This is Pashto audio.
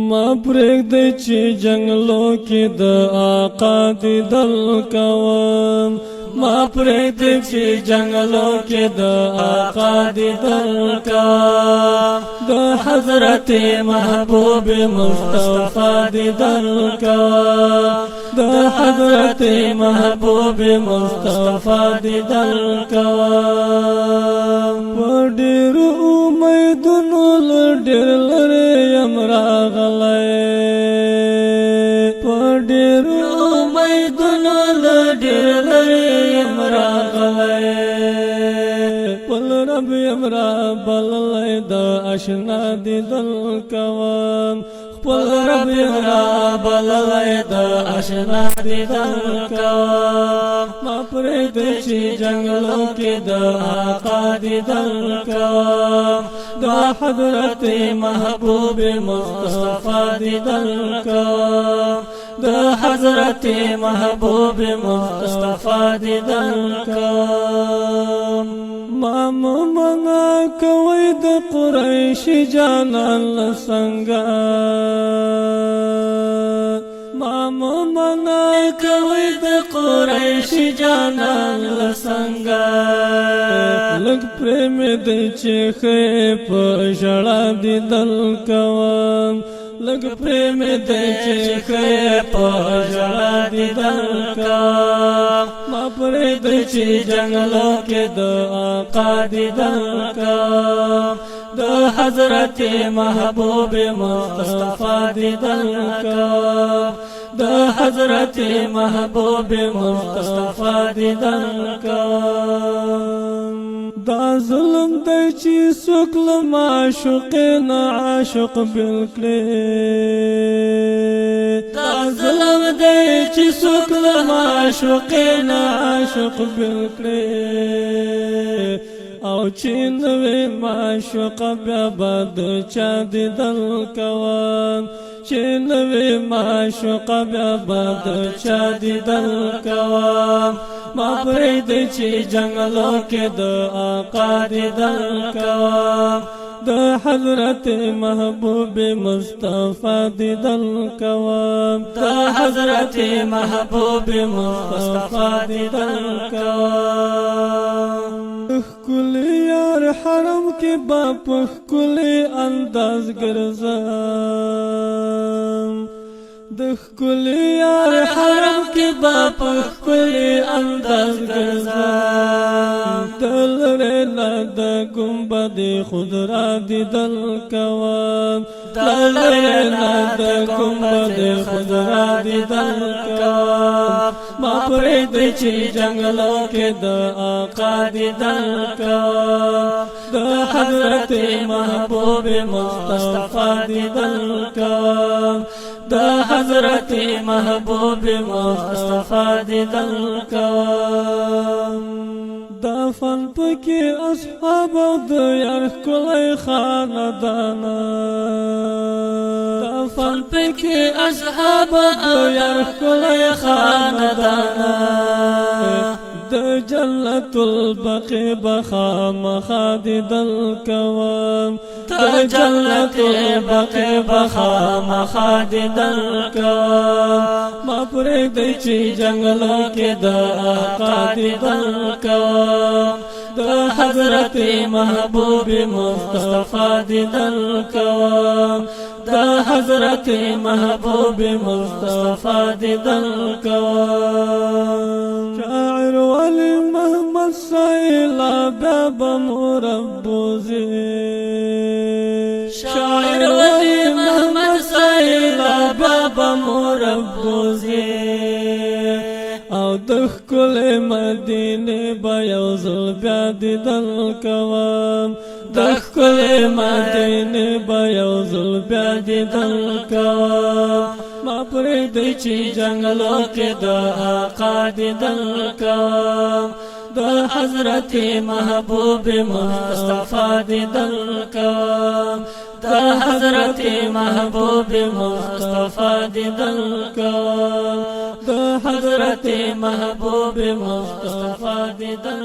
ما پرېږدئ چې جنګلو کې د آقا دیدن کوم ما پرېږدئ چې جنګلو کې د آقا دیدن کوم د حضرت محبوب مصطفی دیدن کوم د حضرت محبوب مصطفی دیدن کوم په ډېرو امیدونو له ډېر لرې یم راغلی په ډېرو امیدونو له ډېر لرې یم راغلی خپل رب یم رابللی د اشنا دیدن کوم خپل رب یم رابللی د اشنا دیدن کوم ما پرېږدئ چې جنګلو کې د آقا دیدن کوم د حضرت محبوب مصطفی دیدن کوم د حضرت محبوب مصطفی دیدن کوم ما ممنا کوي د قریش جانان څنګه ما ممنا کوي د قریش جانان څنګه لږ پرېم دی چې ښه په ژړا دیدن کوم لږ پرېم دی چې ښه په ژړا دیدن کوم ما پرېږدئ چې جنګلو کې د آقا دیدن کوم د حضرت محبوب مصطفی دیدن کوم د حضرت محبوب مصطفی دیدن کوم دا ظلم دی چې څوک له معشوقې نه عاشق بېل کړي دا ظلم دی چې څوک له معشوقې نه عاشق بېل کړي او چې نوې معشوقه بیا به د چا دیدن کوم چې نوې معشوقه بیا به د چا دیدن کوم ما پرېږدئ چې جنګلو کې د آقا دیدن کوم د حضرت محبوب مصطفی دیدن کوم د حضرت محبوب مصطفی دیدن کوم ښکلي یار حرم کې به په ښکلي انداز ګرځم د ښکلي یار حرم کې به په ښکلي انداز ګرځم د لرې نه د ګنبد خضرا دیدن کوم د لرې نه د ګنبد خضرا دیدن کوم ما پرېږدئ چې جنګلو کې د آقا دیدن کوم د حضرت محبوب مصطفی دیدن کوم د حضرت محبوب مصطفی دیدن کوم دا فن پکې اصحاب د یار ښکلی خاندان دا فن پکې اصحاب د یار ښکلی خاندان د جنت البقیع بخامخا دیدن کوم د جنت البقیع بخامخا دیدن کوم ما پرېږدئ چې جنګلو کې د آقا دیدن کوم د حضرت محبوب مصطفی دیدن کوم د حضرت محبوب مصطفی دیدن کوم شاعر ولی محمد سیلاب بمربوزی شاعر ولی محمد سیلاب بمربوزی او د ښکلې مدینې به یو ځل بیا دیدن کوم د ښکلې مدینې به یو ځل بیا دیدن کوم ما پرېږدئ چې جنګلو کې د آقا دیدن کوم د حضرت محبوب مصطفی دیدن کوم د حضرت محبوب مصطفی دیدن کوم د حضرت محبوب مصطفی دیدن